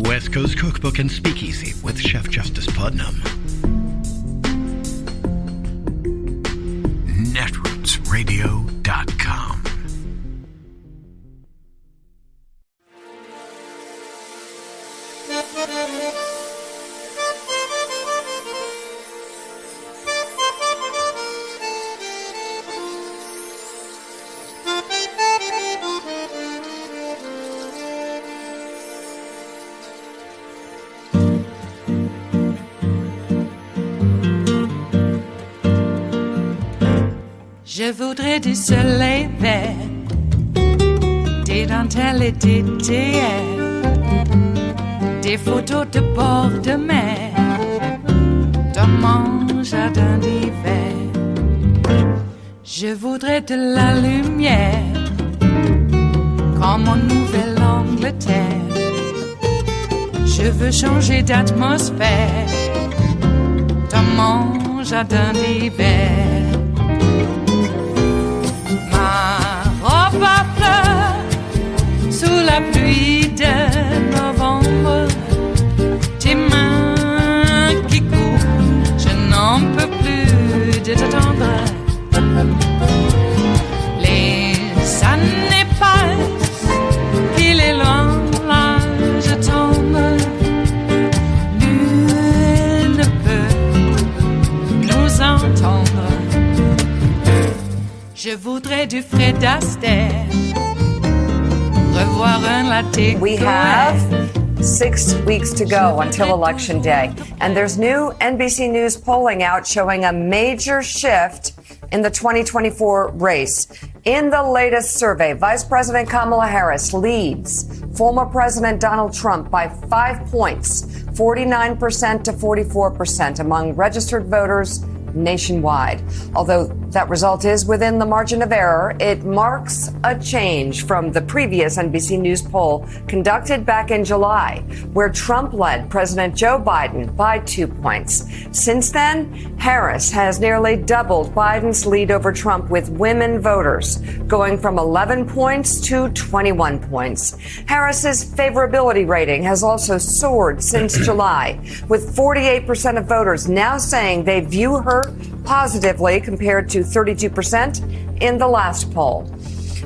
West Coast Cookbook and Speakeasy with Chef Justice Putnam. Netrootsradio.com. Je voudrais du soleil vert, des dentelles et des théières, des photos de bord de mer, dans mon jardin d'hiver. Je voudrais de la lumière, comme en Nouvelle-Angleterre. Je veux changer d'atmosphère, dans mon jardin d'hiver. À fleurs sous la pluie de novembre, tes mains qui courent, je n'en peux plus de t'attendre. Les années passent, il est loin, là je tombe. Nul ne peut nous entendre. Je voudrais du Fred Astaire, revoir un latte. We have 6 weeks to go until Election Day, and there's new NBC News polling out showing a major shift in the 2024 race. In the latest survey, Vice President Kamala Harris leads former President Donald Trump by 5 points, 49% to 44% among registered voters nationwide. Although that result is within the margin of error, it marks a change from the previous NBC News poll conducted back in July, where Trump led President Joe Biden by 2 points. Since then, Harris has nearly doubled Biden's lead over Trump, with women voters going from 11 points to 21 points. Harris's favorability rating has also soared since July, with 48% of voters now saying they view her positively compared to 32% in the last poll.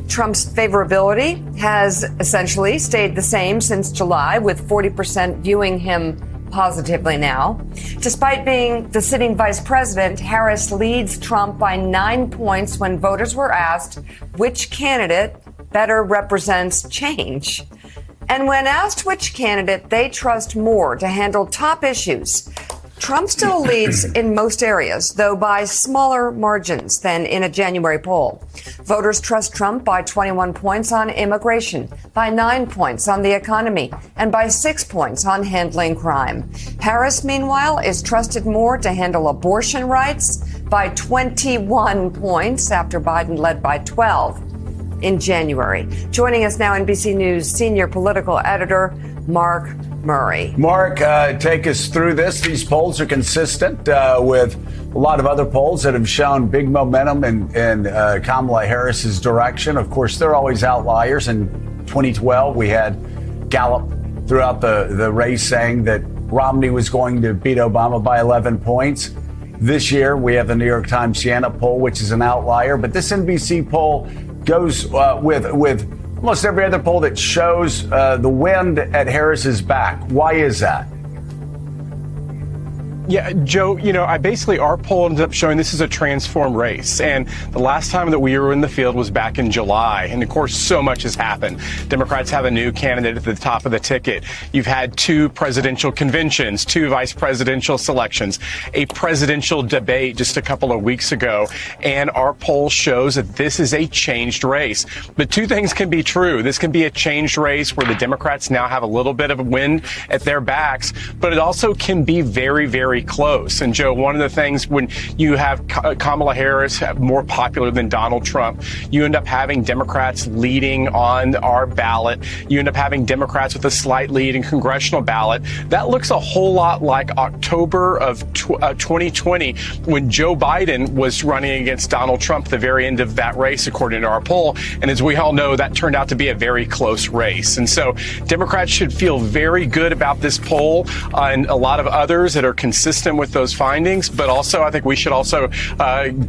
Trump's favorability has essentially stayed the same since July, with 40% viewing him positively now. Despite being the sitting vice president, Harris leads Trump by 9 points when voters were asked which candidate better represents change. And when asked which candidate they trust more to handle top issues, Trump still leads in most areas, though by smaller margins than in a January poll. Voters trust Trump by 21 points on immigration, by 9 points on the economy, and by 6 points on handling crime. Harris, meanwhile, is trusted more to handle abortion rights by 21 points after Biden led by 12 in January. Joining us now, NBC News senior political editor Mark Murray. Mark, take us through this. These polls are consistent with a lot of other polls that have shown big momentum in Kamala Harris's direction. Of course, there are always outliers. In 2012, we had Gallup throughout the race saying that Romney was going to beat Obama by 11 points. This year, we have the New York Times Siena poll, which is an outlier. But this NBC poll goes with almost every other poll that shows the wind at Harris's back. Why is that? Yeah, Joe, our poll ended up showing this is a transformed race. And the last time that we were in the field was back in July. And of course, so much has happened. Democrats have a new candidate at the top of the ticket. You've had 2 presidential conventions, 2 vice presidential selections, a presidential debate just a couple of weeks ago. And our poll shows that this is a changed race. But 2 things can be true. This can be a changed race where the Democrats now have a little bit of a wind at their backs, but it also can be very, very very close. And Joe, one of the things when you have Kamala Harris more popular than Donald Trump, you end up having Democrats leading on our ballot. You end up having Democrats with a slight lead in congressional ballot. That looks a whole lot like October of 2020 when Joe Biden was running against Donald Trump at the very end of that race, according to our poll. And as we all know, that turned out to be a very close race. And so Democrats should feel very good about this poll and a lot of others that are consistent with those findings. But also, I think we should also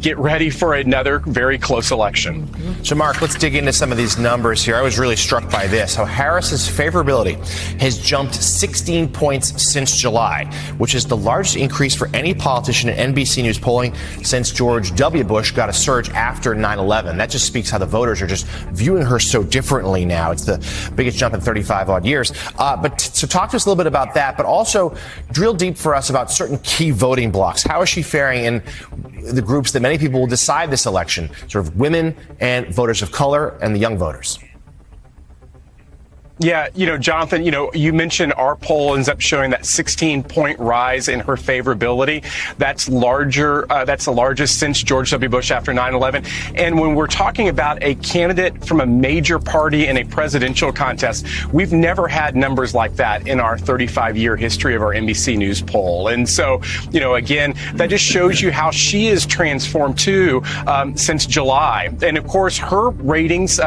get ready for another very close election. So, Mark, let's dig into some of these numbers here. I was really struck by this, how Harris's favorability has jumped 16 points since July, which is the largest increase for any politician in NBC News polling since George W. Bush got a surge after 9/11. That just speaks how the voters are just viewing her so differently now. It's the biggest jump in 35 odd years. So talk to us a little bit about that, but also drill deep for us about certain key voting blocks. How is she faring in the groups that many people will decide this election, sort of women and voters of color and the young voters? Yeah, Jonathan, you mentioned our poll ends up showing that 16-point rise in her favorability. That's larger. That's the largest since George W. Bush after 9/11. And when we're talking about a candidate from a major party in a presidential contest, we've never had numbers like that in our 35-year history of our NBC News poll. And so, again, that just shows you how she is transformed too since July. And of course, her ratings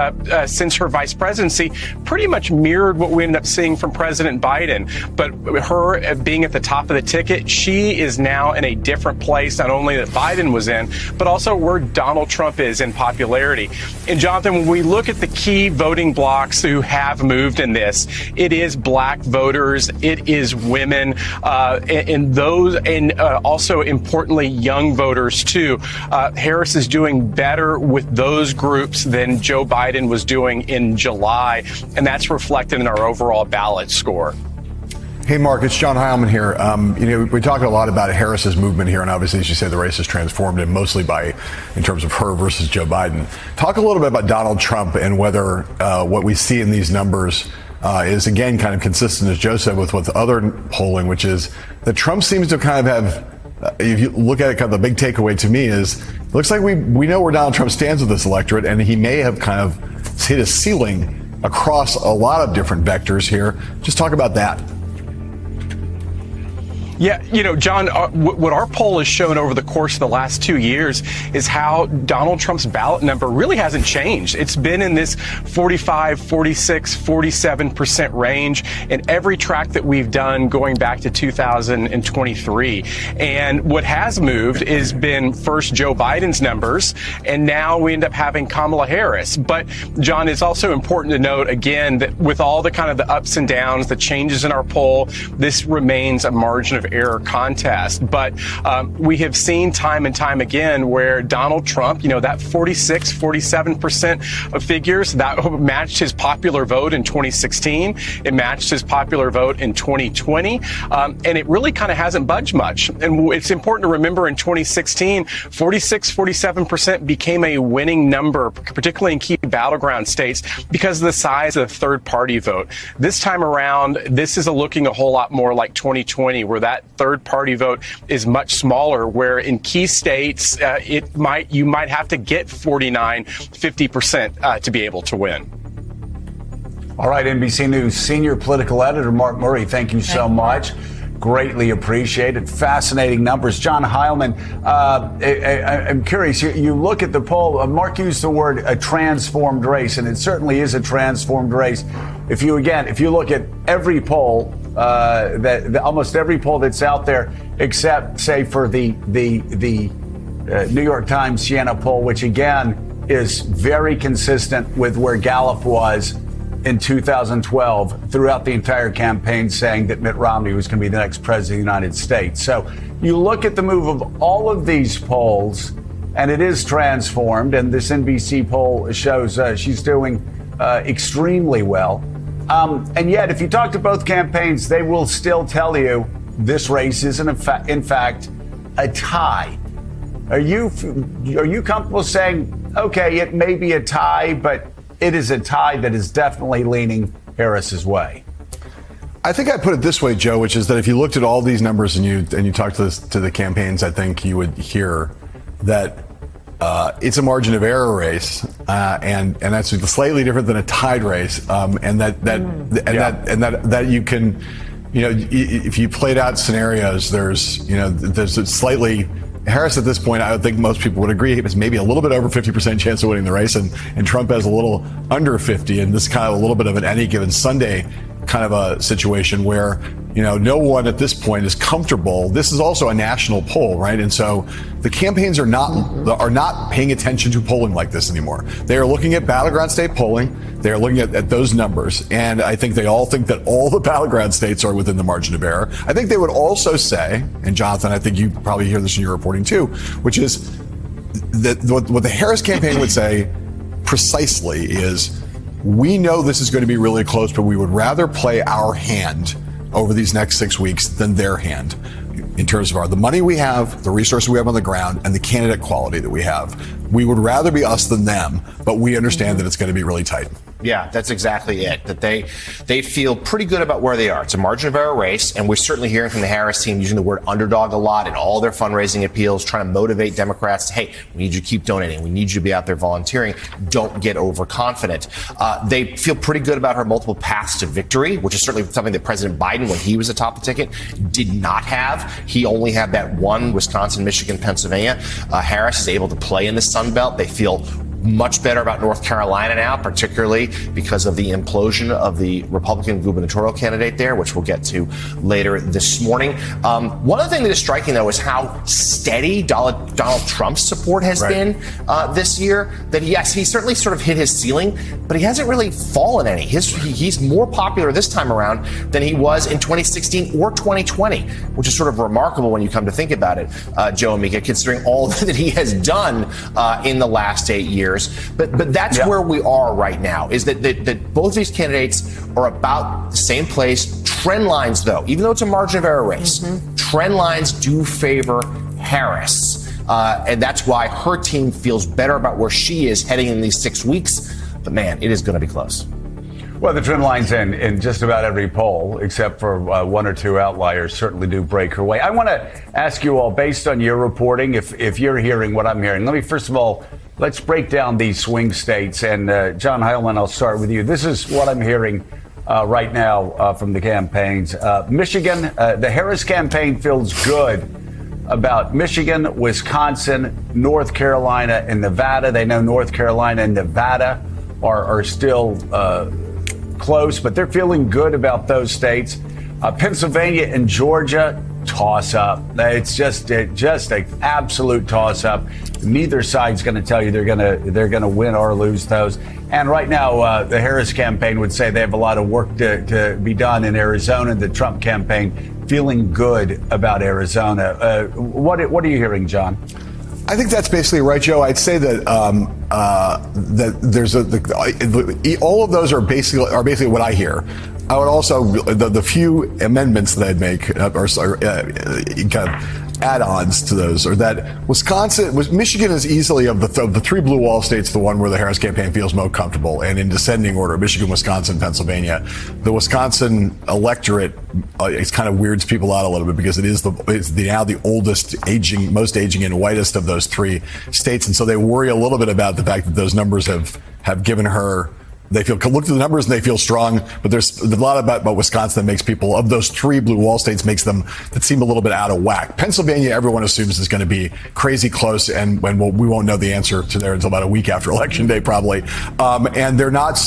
since her vice presidency pretty much mirrored what we ended up seeing from President Biden. But her being at the top of the ticket, she is now in a different place, not only that Biden was in, but also where Donald Trump is in popularity. And Jonathan, when we look at the key voting blocks who have moved in this, it is black voters, it is women, and those, and also importantly, young voters too. Harris is doing better with those groups than Joe Biden was doing in July, and that's reflected in our overall ballot score. Hey, Mark, it's John Heilman here. We talked a lot about Harris's movement here, and obviously, as you say, the race has transformed, and mostly in terms of her versus Joe Biden. Talk a little bit about Donald Trump and whether what we see in these numbers is, again, kind of consistent, as Joe said, with other polling, which is that Trump seems to kind of have, if you look at it, kind of the big takeaway to me is, it looks like we know where Donald Trump stands with this electorate, and he may have kind of hit a ceiling across a lot of different vectors here. Just talk about that. Yeah, John, what our poll has shown over the course of the last 2 years is how Donald Trump's ballot number really hasn't changed. It's been in this 45, 46, 47% range in every track that we've done going back to 2023. And what has moved has been first Joe Biden's numbers, and now we end up having Kamala Harris. But, John, it's also important to note, again, that with all the kind of the ups and downs, the changes in our poll, this remains a margin of error contest. But we have seen time and time again where Donald Trump, that 46, 47% of figures, that matched his popular vote in 2016. It matched his popular vote in 2020. And it really kind of hasn't budged much. And it's important to remember in 2016, 46, 47% became a winning number, particularly in key battleground states, because of the size of the third party vote. This time around, this is looking a whole lot more like 2020, where that third party vote is much smaller, where in key states you might have to get 49, 50% to be able to win. All right, NBC News senior political editor Mark Murray, thank you so much. Greatly appreciated. Fascinating numbers. John Heilman, I'm curious, you look at the poll, Mark used the word a transformed race, and it certainly is a transformed race. If you look at every poll, almost every poll that's out there, except, say, for the New York Times Siena poll, which again is very consistent with where Gallup was in 2012 throughout the entire campaign, saying that Mitt Romney was going to be the next president of the United States. So you look at the move of all of these polls, and it is transformed. And this NBC poll shows she's doing extremely well. And yet, if you talk to both campaigns, they will still tell you this race is, in fact, a tie. Are you comfortable saying, okay, it may be a tie, but it is a tie that is definitely leaning Harris's way? I think I put it this way, Joe, which is that if you looked at all these numbers and you talked to the campaigns, I think you would hear that it's a margin of error race, and that's slightly different than a tied race, and that you can, if you played out scenarios, there's a slightly. Harris at this point, I would think most people would agree, is maybe a little bit over 50% chance of winning the race, and Trump has a little under 50, and this is kind of a little bit of an any given Sunday kind of a situation where, no one at this point is comfortable. This is also a national poll, right? And so the campaigns are not paying attention to polling like this anymore. They are looking at battleground state polling. They are looking at those numbers. And I think they all think that all the battleground states are within the margin of error. I think they would also say, and Jonathan, I think you probably hear this in your reporting too, which is that what the Harris campaign would say precisely is, we know this is going to be really close, but we would rather play our hand over these next 6 weeks than their hand in terms of the money we have, the resources we have on the ground, and the candidate quality that we have. We would rather be us than them, but we understand that it's going to be really tight. Yeah, that's exactly it. That they feel pretty good about where they are. It's a margin of error race, and we're certainly hearing from the Harris team using the word underdog a lot in all their fundraising appeals, trying to motivate Democrats to, hey, we need you to keep donating. We need you to be out there volunteering. Don't get overconfident. They feel pretty good about her multiple paths to victory, which is certainly something that President Biden, when he was atop the ticket, did not have. He only had that one, Wisconsin, Michigan, Pennsylvania. Harris is able to play in the Sun Belt. They feel much better about North Carolina now, particularly because of the implosion of the Republican gubernatorial candidate there, which we'll get to later this morning. One other thing that is striking, though, is how steady Donald Trump's support has been this year. That, yes, he certainly sort of hit his ceiling, but he hasn't really fallen any. He's more popular this time around than he was in 2016 or 2020, which is sort of remarkable when you come to think about it, Joe and Mika, considering all that he has done in the last 8 years. But that's where we are right now, is that both these candidates are about the same place. Trend lines, though, even though it's a margin of error race, trend lines do favor Harris. And that's why her team feels better about where she is heading in these 6 weeks. But, man, it is going to be close. Well, the trend lines in just about every poll, except for one or two outliers, certainly do break her way. I want to ask you all, based on your reporting, if you're hearing what I'm hearing. Let me, first of all, let's break down these swing states. And John Heilman, I'll start with you. This is what I'm hearing right now from the campaigns. Michigan, the Harris campaign feels good about Michigan, Wisconsin, North Carolina, and Nevada. They know North Carolina and Nevada are still close, but they're feeling good about those states. Pennsylvania and Georgia, toss up. It's just an absolute toss up. Neither side's going to tell you they're going to win or lose those. And right now, the Harris campaign would say they have a lot of work to be done in Arizona. The Trump campaign feeling good about Arizona. What are you hearing, John? I think that's basically right, Joe. I'd say that that there's all of those are basically what I hear. I would also the few amendments that I'd make kind of add-ons to those are that Michigan is easily of the three blue wall states the one where the Harris campaign feels most comfortable, and in descending order: Michigan, Wisconsin, Pennsylvania. The Wisconsin electorate it kind of weirds people out a little bit because it's now the oldest, most aging, and whitest of those three states, and so they worry a little bit about the fact that those numbers have given her. They look at the numbers and they feel strong, but there's a lot about Wisconsin that makes people, of those three blue wall states, makes them that seem a little bit out of whack. Pennsylvania, everyone assumes is going to be crazy close, and we won't know the answer to there until about a week after Election Day, probably. And they're not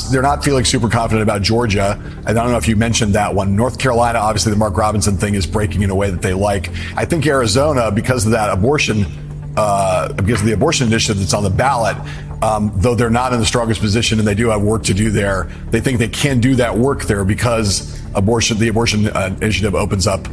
feeling super confident about Georgia. I don't know if you mentioned that one. North Carolina, obviously, the Mark Robinson thing is breaking in a way that they like. I think Arizona, because of that abortion. Because of the abortion initiative that's on the ballot, though they're not in the strongest position and they do have work to do there, they think they can do that work there because the abortion initiative opens up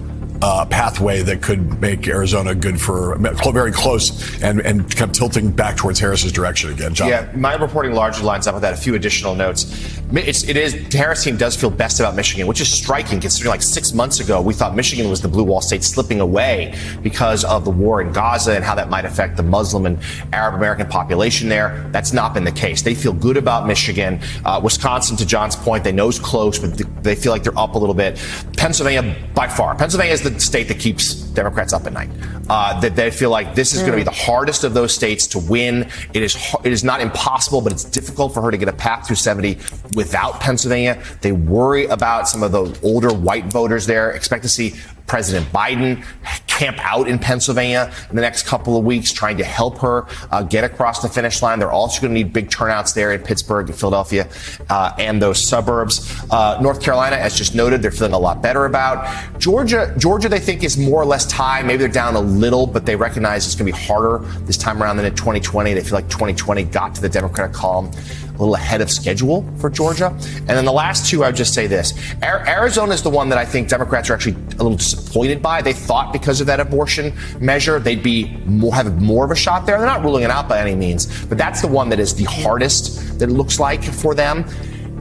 a pathway that could make Arizona good for very close and kind of tilting back towards Harris's direction again. John? Yeah, my reporting largely lines up with that. A few additional notes. The Harris team does feel best about Michigan, which is striking considering like 6 months ago, we thought Michigan was the blue wall state slipping away because of the war in Gaza and how that might affect the Muslim and Arab American population there. That's not been the case. They feel good about Michigan. Wisconsin, to John's point, they know is close, but they feel like they're up a little bit. Pennsylvania, by far. Pennsylvania is the state that keeps Democrats up at night. That they feel like this is going to be the hardest of those states to win. It is not impossible, but it's difficult for her to get a path through 70 without Pennsylvania. They worry about some of the older white voters there. Expect to see President Biden camp out in Pennsylvania in the next couple of weeks, trying to help her get across the finish line. They're also going to need big turnouts there in Pittsburgh and Philadelphia and those suburbs. North Carolina, as just noted, they're feeling a lot better about. Georgia, they think is more or less tied. Maybe they're down a little, but they recognize it's going to be harder this time around than in 2020. They feel like 2020 got to the Democratic column a little ahead of schedule for Georgia. And then the last two, I would just say this. Arizona is the one that I think Democrats are actually a little disappointed by. They thought because of that abortion measure, they'd have more of a shot there. They're not ruling it out by any means, but that's the one that is the hardest, that it looks like, for them.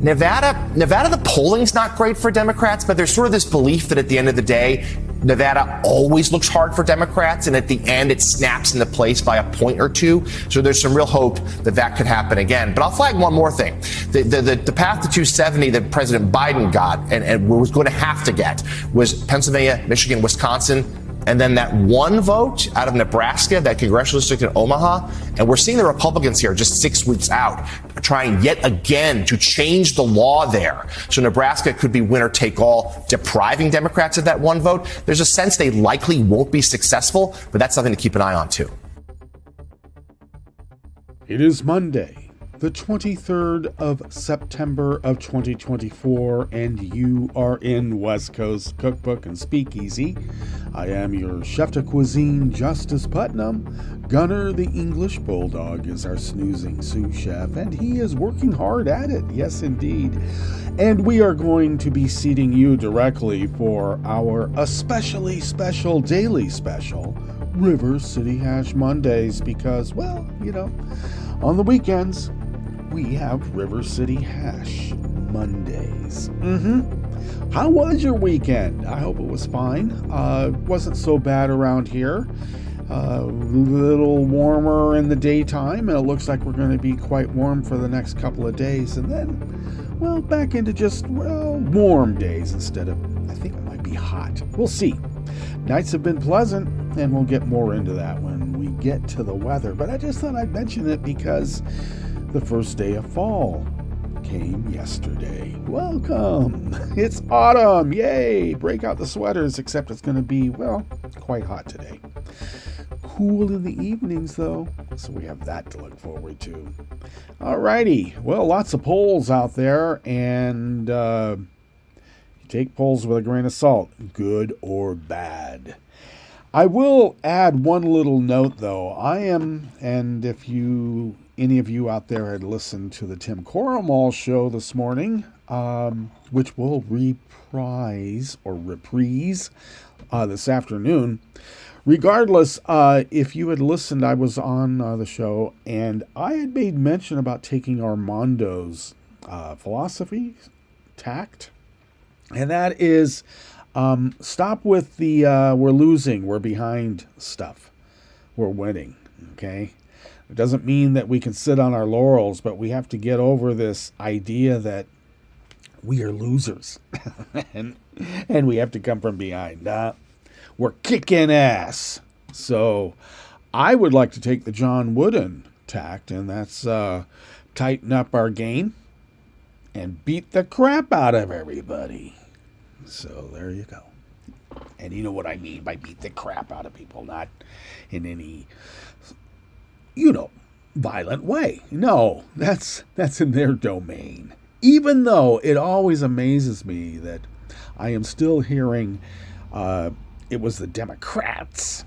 Nevada, the polling's not great for Democrats, but there's sort of this belief that at the end of the day, Nevada always looks hard for Democrats, and at the end it snaps into place by a point or two. So there's some real hope that could happen again. But I'll flag one more thing. The path to 270 that President Biden got and was going to have to get was Pennsylvania, Michigan, Wisconsin, and then that one vote out of Nebraska, that congressional district in Omaha. And we're seeing the Republicans here just 6 weeks out trying yet again to change the law there. So Nebraska could be winner take all, depriving Democrats of that one vote. There's a sense they likely won't be successful, but that's something to keep an eye on too. It is Monday, the 23rd of September of 2024, and you are in West Coast Cookbook and Speakeasy. I am your chef de cuisine, Justice Putnam. Gunner, the English Bulldog, is our snoozing sous chef, and he is working hard at it. Yes, indeed. And we are going to be seating you directly for our especially special daily special, River City Hash Mondays, because, well, you know, on the weekends, we have River City Hash Mondays. How was your weekend? I hope it was fine. Wasn't so bad around here. A little warmer in the daytime, and it looks like we're going to be quite warm for the next couple of days. And then, well, back into just, well, warm days instead of, I think it might be hot. We'll see. Nights have been pleasant, and we'll get more into that when we get to the weather. But I just thought I'd mention it because the first day of fall came yesterday. Welcome! It's autumn! Yay! Break out the sweaters, except it's going to be, well, quite hot today. Cool in the evenings, though, so we have that to look forward to. Alrighty, well, lots of polls out there, and you take polls with a grain of salt, good or bad. I will add one little note, though. And if any of you out there had listened to the Tim Coromall show this morning, which will reprise this afternoon. Regardless, if you had listened, I was on the show, and I had made mention about taking Armando's philosophy, tact, and that is stop with the we're losing, we're behind stuff. We're winning, okay? It doesn't mean that we can sit on our laurels, but we have to get over this idea that we are losers and we have to come from behind. We're kicking ass. So I would like to take the John Wooden tact, and that's tighten up our game and beat the crap out of everybody. So there you go. And you know what I mean by beat the crap out of people, not in any, violent way. No, that's in their domain. Even though it always amazes me that I am still hearing it was the Democrats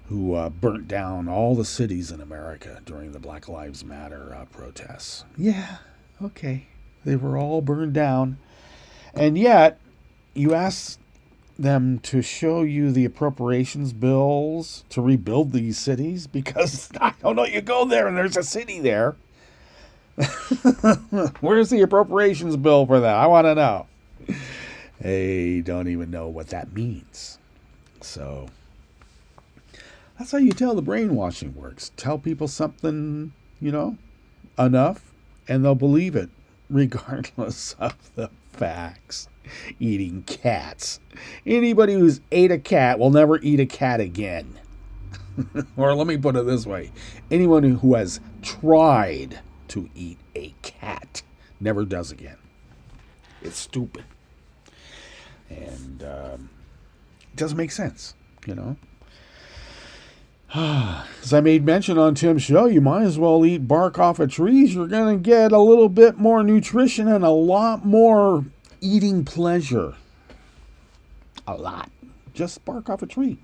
who burnt down all the cities in America during the Black Lives Matter protests. Yeah, okay. They were all burned down. And yet, you ask them to show you the appropriations bills to rebuild these cities, because, I don't know, you go there and there's a city there. Where's the appropriations bill for that? I want to know. They don't even know what that means. So, that's how you tell the brainwashing works. Tell people something, enough, and they'll believe it. regardless of the facts, eating cats. Anybody who's ate a cat will never eat a cat again. Or let me put it this way. Anyone who has tried to eat a cat never does again. It's stupid. And it doesn't make sense, you know. As I made mention on Tim's show, you might as well eat bark off of trees. You're going to get a little bit more nutrition and a lot more eating pleasure. A lot. Just bark off a tree.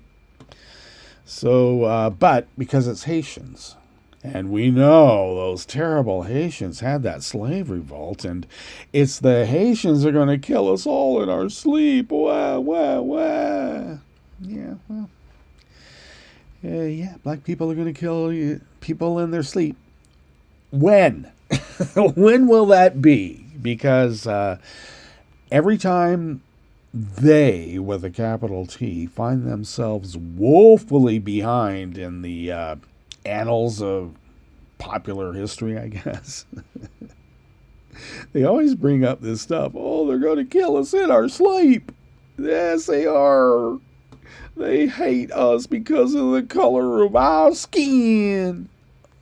So, but because it's Haitians, and we know those terrible Haitians had that slave revolt, and it's the Haitians that are going to kill us all in our sleep. Wah, wah, wah. Yeah, well. Yeah, black people are going to kill people in their sleep. When? When will that be? Because every time they, with a capital T, find themselves woefully behind in the annals of popular history, I guess, they always bring up this stuff. Oh, they're going to kill us in our sleep. Yes, they are. They hate us because of the color of our skin.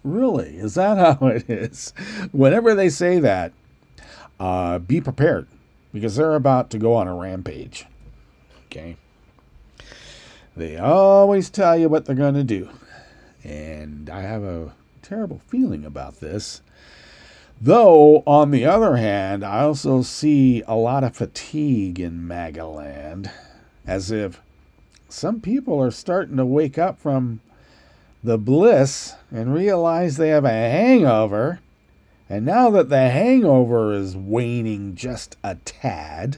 Really? Is that how it is? Whenever they say that, be prepared, because they're about to go on a rampage. Okay? They always tell you what they're going to do. And I have a terrible feeling about this. Though, on the other hand, I also see a lot of fatigue in MAGA land, as if some people are starting to wake up from the bliss and realize they have a hangover. And now that the hangover is waning just a tad,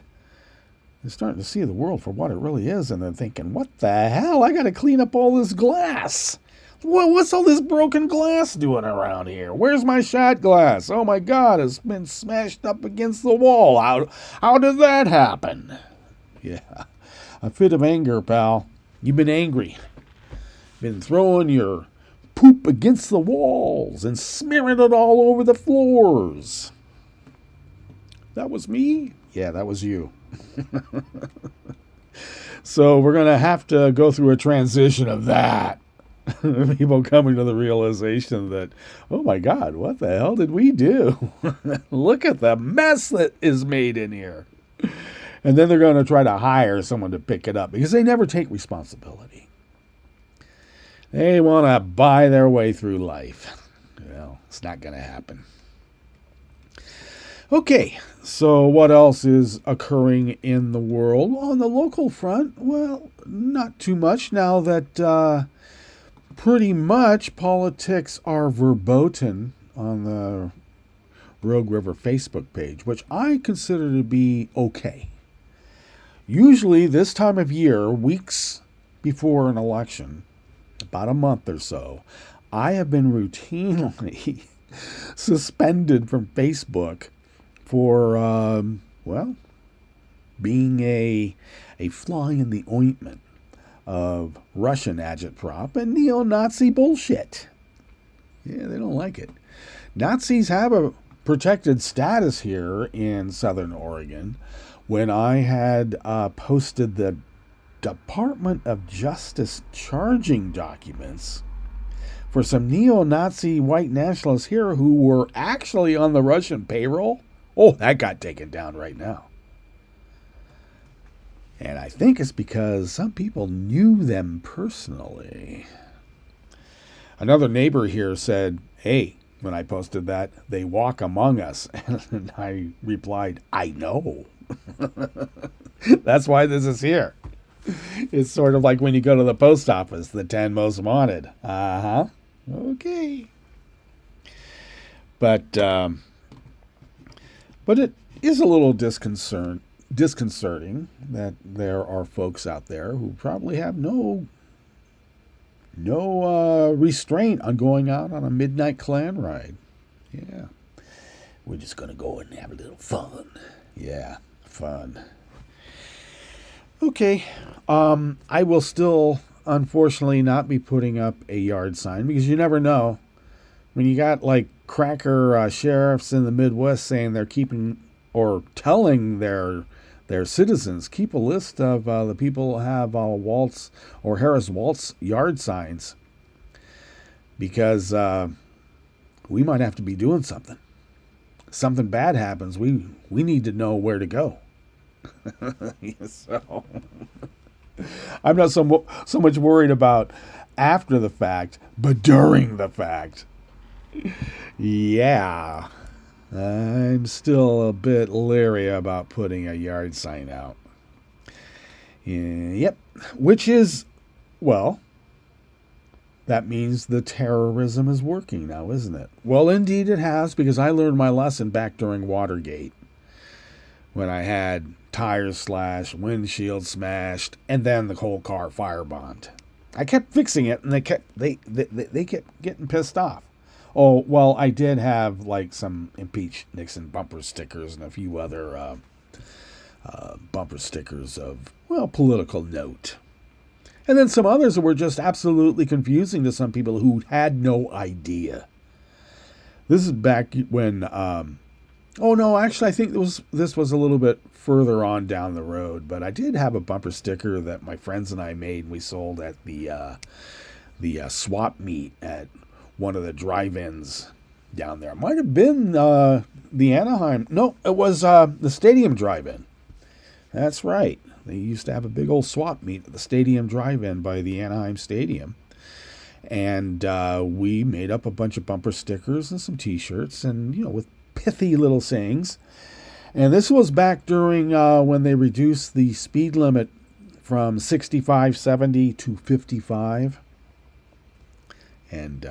they're starting to see the world for what it really is. And they're thinking, what the hell? I got to clean up all this glass. What's all this broken glass doing around here? Where's my shot glass? Oh my God, it's been smashed up against the wall. How did that happen? Yeah. A fit of anger, pal. You've been angry. Been throwing your poop against the walls and smearing it all over the floors. That was me? Yeah, that was you. So we're going to have to go through a transition of that. People coming to the realization that, oh my God, what the hell did we do? Look at the mess that is made in here. And then they're going to try to hire someone to pick it up because they never take responsibility. They want to buy their way through life. Well, it's not going to happen. Okay, so what else is occurring in the world? Well, on the local front, well, not too much now that pretty much politics are verboten on the Rogue River Facebook page, which I consider to be okay. Usually this time of year, weeks before an election, about a month or so, I have been routinely suspended from Facebook for, being a fly in the ointment of Russian agitprop and neo-Nazi bullshit. Yeah, they don't like it. Nazis have a protected status here in Southern Oregon. When I had posted the Department of Justice charging documents for some neo-Nazi white nationalists here who were actually on the Russian payroll, oh, that got taken down right now. And I think it's because some people knew them personally. Another neighbor here said, hey, when I posted that, they walk among us. And I replied, I know. That's why this is here. It's sort of like when you go to the post office, the 10 most wanted. Uh-huh. Okay. But it is a little disconcerting that there are folks out there who probably have no restraint on going out on a midnight Klan ride. Yeah. We're just going to go and have a little fun. Yeah, fun. Okay. I will still, unfortunately, not be putting up a yard sign because you never know. When you got like cracker sheriffs in the Midwest saying they're keeping or telling their citizens, keep a list of the people who have Waltz or Harris Waltz yard signs, because we might have to be doing something. Something bad happens, we need to know where to go. So I'm not so much worried about after the fact, but during the fact. Yeah, I'm still a bit leery about putting a yard sign out. Yep, which is, well, that means the terrorism is working now, isn't it? Well, indeed it has, because I learned my lesson back during Watergate, when I had tires slashed, windshield smashed, and then the whole car firebombed. I kept fixing it, and they kept getting pissed off. Oh, well, I did have like some impeach Nixon bumper stickers and a few other bumper stickers of, well, political note. And then some others that were just absolutely confusing to some people who had no idea. This is back when, oh no, actually I think this was a little bit further on down the road, but I did have a bumper sticker that my friends and I made and we sold at the swap meet at one of the drive-ins down there. It might have been the Anaheim. No, it was the Stadium Drive-In. That's right. They used to have a big old swap meet at the Stadium Drive-In by the Anaheim Stadium. And we made up a bunch of bumper stickers and some T-shirts, and, you know, with pithy little sayings. And this was back during when they reduced the speed limit from 65, 70 to 55. And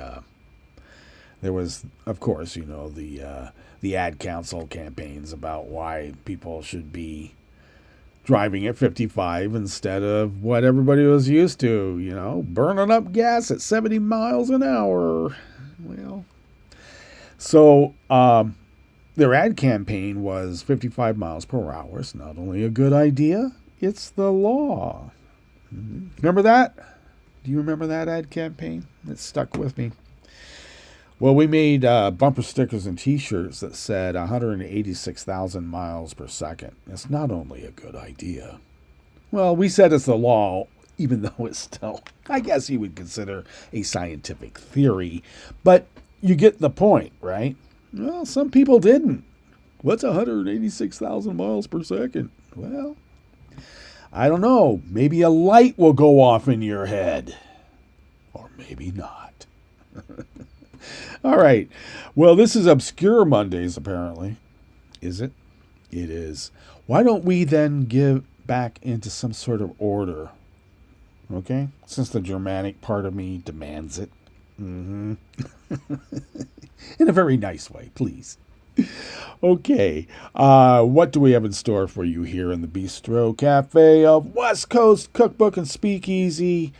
there was, of course, you know, the ad council campaigns about why people should be driving at 55 instead of what everybody was used to, you know, burning up gas at 70 miles an hour. Well, so their ad campaign was 55 miles per hour. It's not only a good idea, it's the law. Remember that? Do you remember that ad campaign? It stuck with me. Well, we made bumper stickers and T-shirts that said 186,000 miles per second. It's not only a good idea. Well, we said it's the law, even though it's still, I guess you would consider a scientific theory. But you get the point, right? Well, some people didn't. What's 186,000 miles per second? Well, I don't know. Maybe a light will go off in your head. Or maybe not. All right. Well, this is Obscure Mondays, apparently. Is it? It is. Why don't we then give back into some sort of order? Okay? Since the Germanic part of me demands it. In a very nice way, please. Okay. What do we have in store for you here in the Bistro Cafe of West Coast Cookbook and Speakeasy?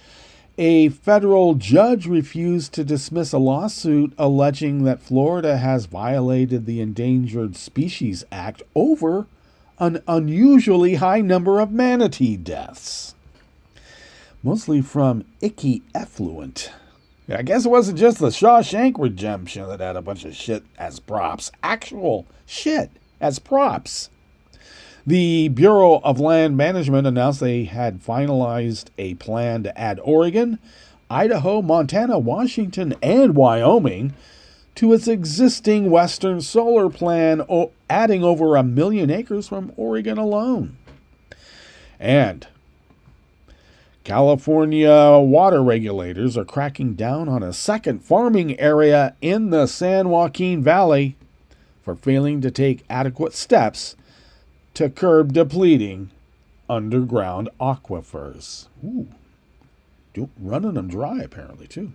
A federal judge refused to dismiss a lawsuit alleging that Florida has violated the Endangered Species Act over an unusually high number of manatee deaths, mostly from icky effluent. I guess it wasn't just the Shawshank Redemption that had a bunch of shit as props. Actual shit as props. The Bureau of Land Management announced they had finalized a plan to add Oregon, Idaho, Montana, Washington, and Wyoming to its existing Western Solar Plan, adding over 1 million acres from Oregon alone. And California water regulators are cracking down on a second farming area in the San Joaquin Valley for failing to take adequate steps to curb depleting underground aquifers. Ooh, running them dry, apparently, too.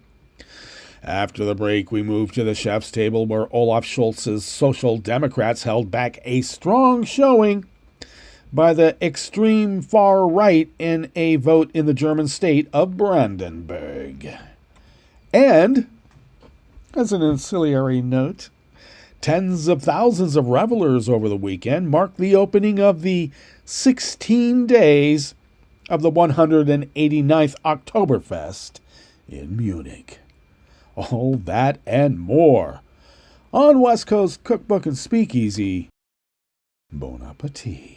After the break, we move to the chef's table where Olaf Scholz's Social Democrats held back a strong showing by the extreme far right in a vote in the German state of Brandenburg. And, as an ancillary note, tens of thousands of revelers over the weekend marked the opening of the 16 days of the 189th Oktoberfest in Munich. All that and more on West Coast Cookbook and Speakeasy. Bon appetit.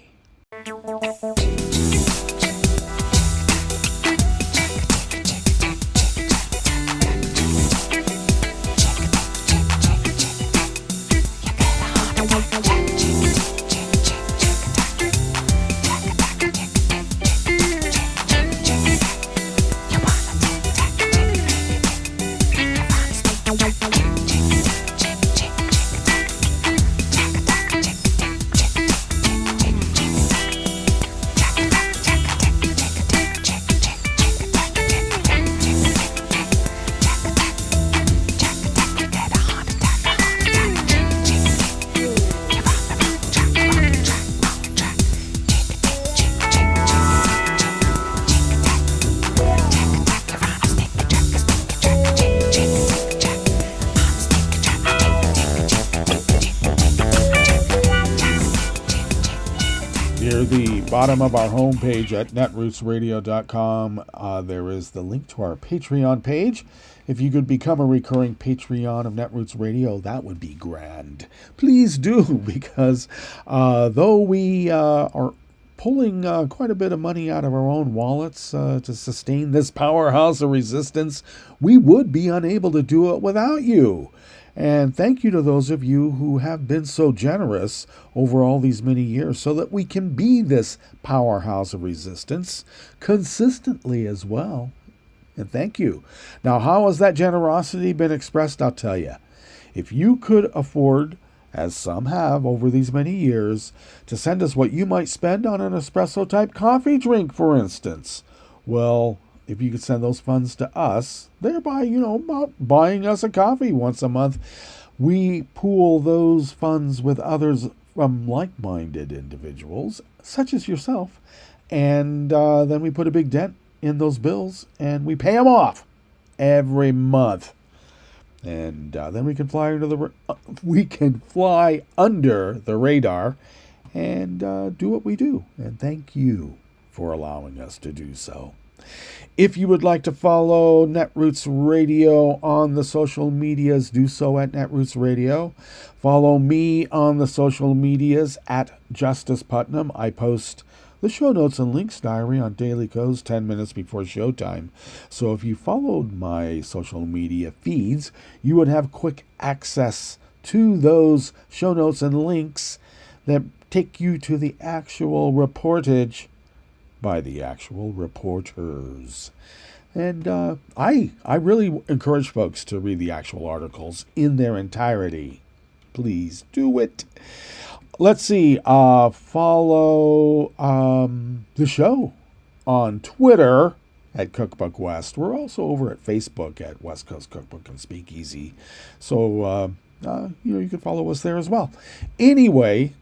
Near the bottom of our homepage at netrootsradio.com, there is the link to our Patreon page. If you could become a recurring Patreon of Netroots Radio, that would be grand. Please do, because though we are pulling quite a bit of money out of our own wallets to sustain this powerhouse of resistance, we would be unable to do it without you. And thank you to those of you who have been so generous over all these many years so that we can be this powerhouse of resistance consistently as well. And thank you. Now, how has that generosity been expressed? I'll tell you. If you could afford, as some have over these many years, to send us what you might spend on an espresso-type coffee drink, for instance, well, if you could send those funds to us, thereby, about buying us a coffee once a month, we pool those funds with others from like-minded individuals, such as yourself, and then we put a big dent in those bills, and we pay them off every month. And then we can fly under the radar and do what we do. And thank you for allowing us to do so. If you would like to follow Netroots Radio on the social medias, do so at Netroots Radio. Follow me on the social medias at Justice Putnam. I post the show notes and links diary on Daily Co's 10 minutes before showtime. So if you followed my social media feeds, you would have quick access to those show notes and links that take you to the actual reportage by the actual reporters. And I really encourage folks to read the actual articles in their entirety. Please do it. Let's see. Follow the show on Twitter at Cookbook West. We're also over at Facebook at West Coast Cookbook and Speakeasy. So, you can follow us there as well. Anyway,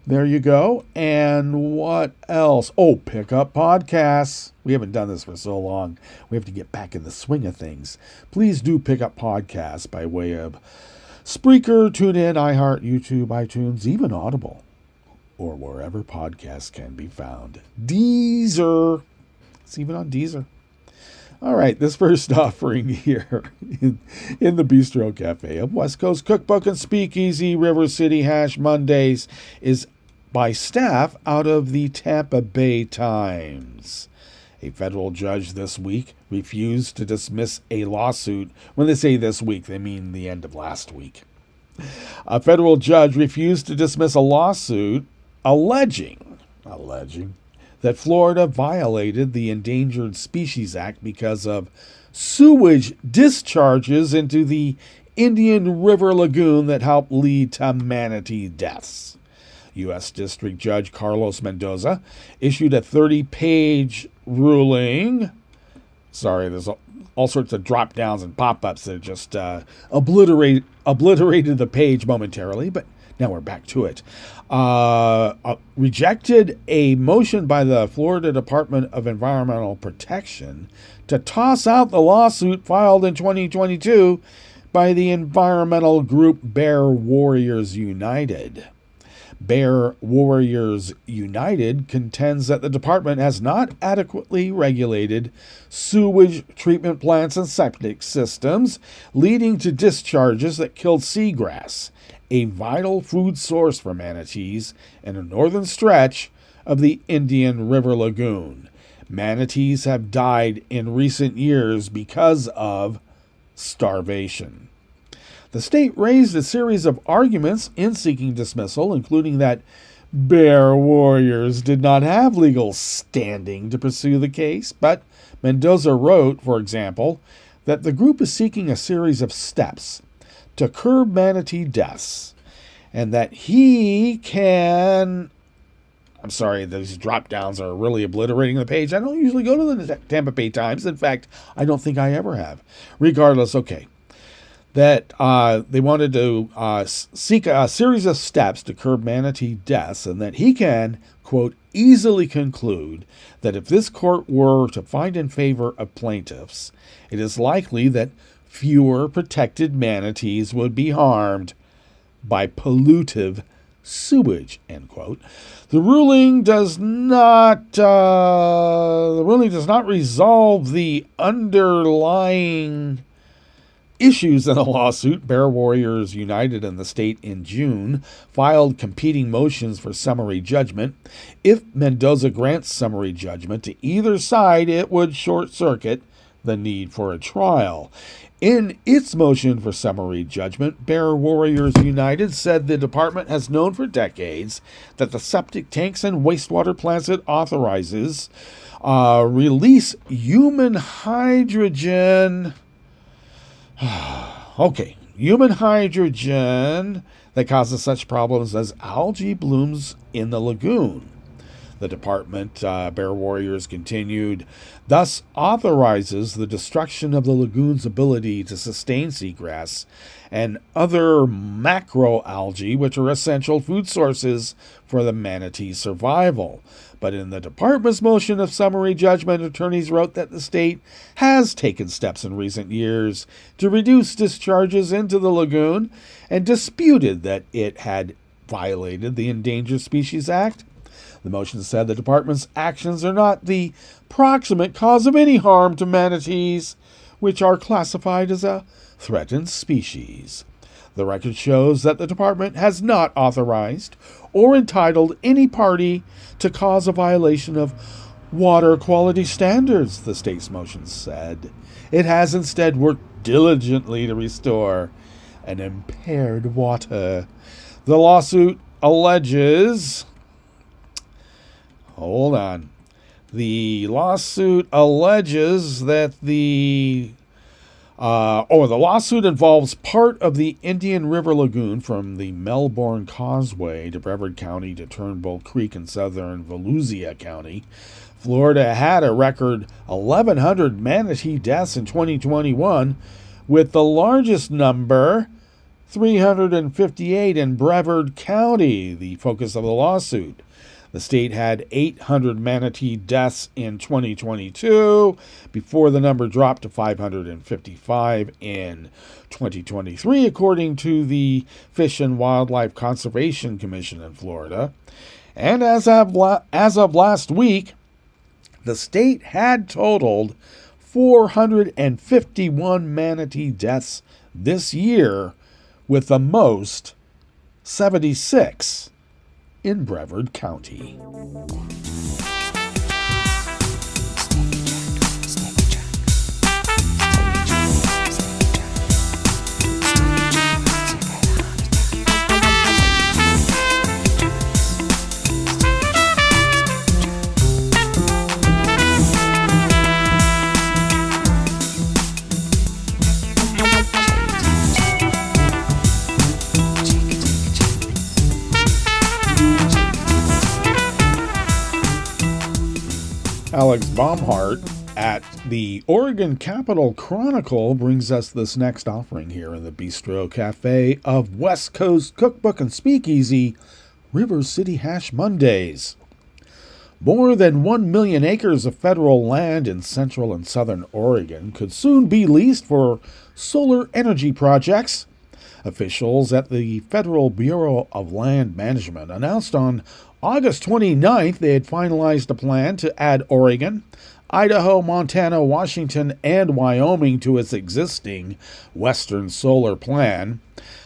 there you go. And what else? Oh, pick up podcasts. We haven't done this for so long. We have to get back in the swing of things. Please do pick up podcasts by way of Spreaker, TuneIn, iHeart, YouTube, iTunes, even Audible, or wherever podcasts can be found. Deezer. It's even on Deezer. All right, this first offering here in the Bistro Cafe of West Coast Cookbook and Speakeasy, River City Hash Mondays, is by staff out of the Tampa Bay Times. A federal judge this week refused to dismiss a lawsuit. When they say this week, they mean the end of last week. A federal judge refused to dismiss a lawsuit alleging that Florida violated the Endangered Species Act because of sewage discharges into the Indian River Lagoon that helped lead to manatee deaths. U.S. District Judge Carlos Mendoza issued a 30-page ruling. Sorry, there's all sorts of drop-downs and pop-ups that just obliterated the page momentarily, but now we're back to it. Rejected a motion by the Florida Department of Environmental Protection to toss out the lawsuit filed in 2022 by the environmental group Bear Warriors United. Bear Warriors United contends that the department has not adequately regulated sewage treatment plants and septic systems, leading to discharges that killed seagrass, a vital food source for manatees in a northern stretch of the Indian River Lagoon. Manatees have died in recent years because of starvation. The state raised a series of arguments in seeking dismissal, including that Bear Warriors did not have legal standing to pursue the case, but Mendoza wrote, for example, that the group is seeking a series of steps to curb manatee deaths, and that he can... I'm sorry, these drop-downs are really obliterating the page. I don't usually go to the Tampa Bay Times. In fact, I don't think I ever have. Regardless, okay. That they wanted to seek a series of steps to curb manatee deaths, and that he can, quote, easily conclude that if this court were to find in favor of plaintiffs, it is likely that fewer protected manatees would be harmed by pollutive sewage, end quote. The ruling does not resolve the underlying issues in the lawsuit. Bear Warriors United and the state in June filed competing motions for summary judgment. If Mendoza grants summary judgment to either side, it would short-circuit the need for a trial. In its motion for summary judgment, Bear Warriors United said the department has known for decades that the septic tanks and wastewater plants it authorizes release human hydrogen. Human hydrogen that causes such problems as algae blooms in the lagoon. The department, Bear Warriors continued, thus authorizes the destruction of the lagoon's ability to sustain seagrass and other macroalgae, which are essential food sources for the manatee's survival. But in the department's motion of summary judgment, attorneys wrote that the state has taken steps in recent years to reduce discharges into the lagoon and disputed that it had violated the Endangered Species Act. The motion said the department's actions are not the proximate cause of any harm to manatees, which are classified as a threatened species. The record shows that the department has not authorized or entitled any party to cause a violation of water quality standards, the state's motion said. It has instead worked diligently to restore an impaired water. The lawsuit alleges... Hold on. The lawsuit alleges that the lawsuit involves part of the Indian River Lagoon from the Melbourne Causeway to Brevard County to Turnbull Creek in southern Volusia County. Florida had a record 1,100 manatee deaths in 2021, with the largest number, 358, in Brevard County, the focus of the lawsuit. The state had 800 manatee deaths in 2022 before the number dropped to 555 in 2023, according to the Fish and Wildlife Conservation Commission in Florida. And as of last week, the state had totaled 451 manatee deaths this year, with the most, 76, in Brevard County. Alex Baumhart at the Oregon Capitol Chronicle brings us this next offering here in the Bistro Cafe of West Coast Cookbook and Speakeasy, River City Hash Mondays. More than 1 million acres of federal land in central and southern Oregon could soon be leased for solar energy projects. Officials at the Federal Bureau of Land Management announced on August 29th they had finalized a plan to add Oregon, Idaho, Montana, Washington, and Wyoming to its existing Western Solar Plan,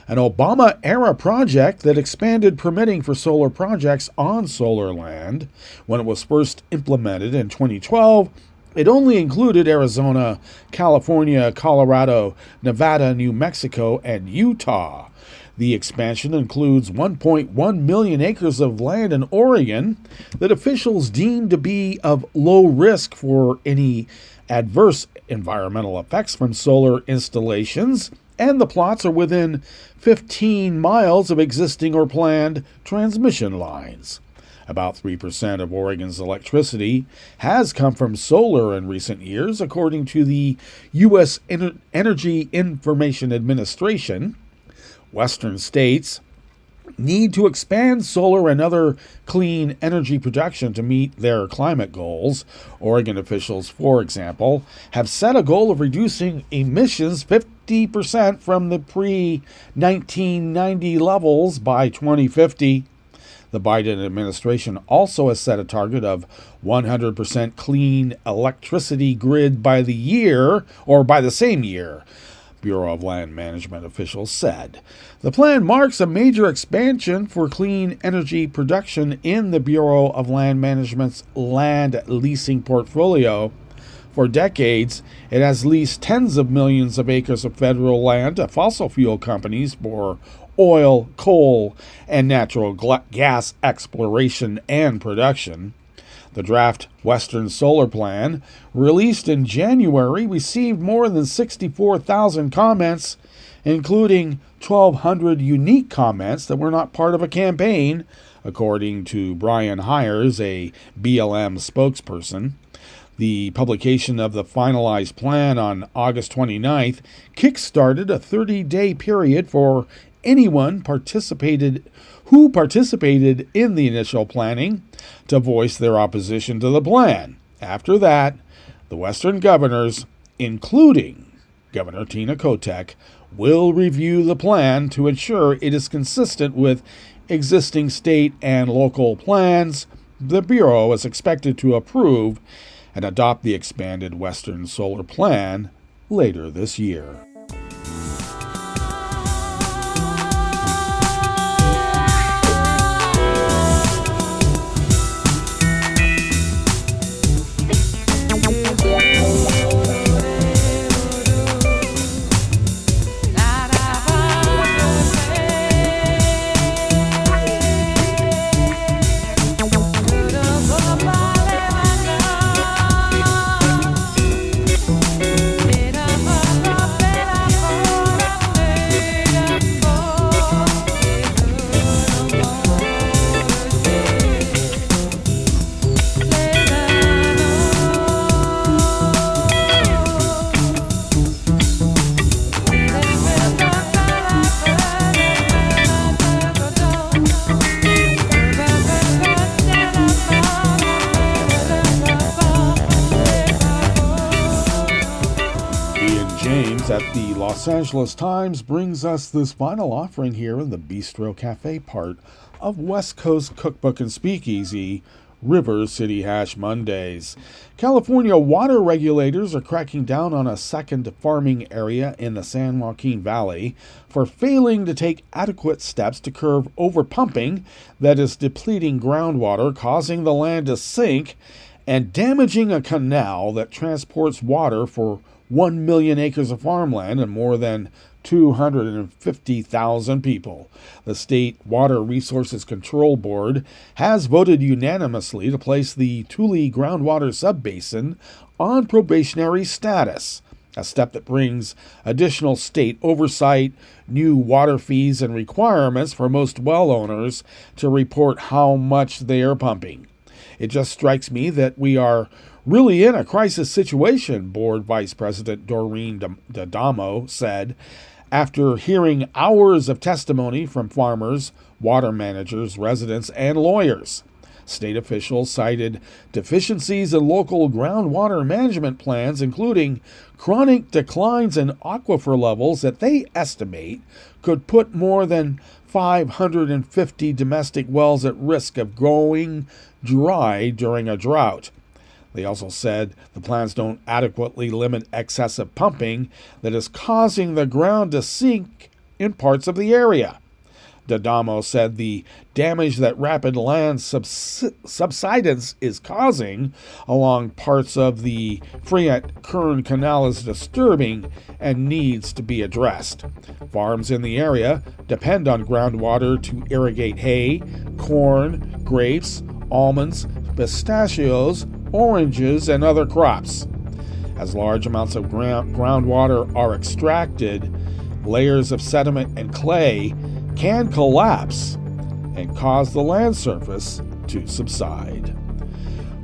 an Obama-era project that expanded permitting for solar projects on solar land. When it was first implemented in 2012, it only included Arizona, California, Colorado, Nevada, New Mexico, and Utah. The expansion includes 1.1 million acres of land in Oregon that officials deem to be of low risk for any adverse environmental effects from solar installations, and the plots are within 15 miles of existing or planned transmission lines. About 3% of Oregon's electricity has come from solar in recent years, according to the U.S. Energy Information Administration. Western states need to expand solar and other clean energy production to meet their climate goals. Oregon officials, for example, have set a goal of reducing emissions 50% from the pre-1990 levels by 2050. The Biden administration also has set a target of 100% clean electricity grid by the same year, Bureau of Land Management officials said. The plan marks a major expansion for clean energy production in the Bureau of Land Management's land leasing portfolio. For decades, it has leased tens of millions of acres of federal land to fossil fuel companies for oil, coal, and natural gas exploration and production. The draft Western Solar Plan, released in January, received more than 64,000 comments, including 1,200 unique comments that were not part of a campaign, according to Brian Hires, a BLM spokesperson. The publication of the finalized plan on August 29th kick-started a 30-day period for anyone who participated in the initial planning to voice their opposition to the plan. After that, the Western governors, including Governor Tina Kotek, will review the plan to ensure it is consistent with existing state and local plans. The Bureau is expected to approve and adopt the expanded Western Solar Plan later this year. At the Los Angeles Times brings us this final offering here in the Bistro Cafe part of West Coast Cookbook and Speakeasy, River City Hash Mondays. California water regulators are cracking down on a second farming area in the San Joaquin Valley for failing to take adequate steps to curb overpumping that is depleting groundwater, causing the land to sink and damaging a canal that transports water for 1 million acres of farmland and more than 250,000 people. The State Water Resources Control Board has voted unanimously to place the Tule groundwater subbasin on probationary status, a step that brings additional state oversight, new water fees, and requirements for most well owners to report how much they are pumping. It just strikes me that we are really in a crisis situation, Board Vice President Doreen D'Adamo said, after hearing hours of testimony from farmers, water managers, residents, and lawyers. State officials cited deficiencies in local groundwater management plans, including chronic declines in aquifer levels that they estimate could put more than 550 domestic wells at risk of going dry during a drought. They also said the plans don't adequately limit excessive pumping that is causing the ground to sink in parts of the area. D'Adamo said the damage that rapid land subsidence is causing along parts of the Fayette-Kern Canal is disturbing and needs to be addressed. Farms in the area depend on groundwater to irrigate hay, corn, grapes, almonds, pistachios, oranges, and other crops. As large amounts of groundwater are extracted, layers of sediment and clay can collapse and cause the land surface to subside.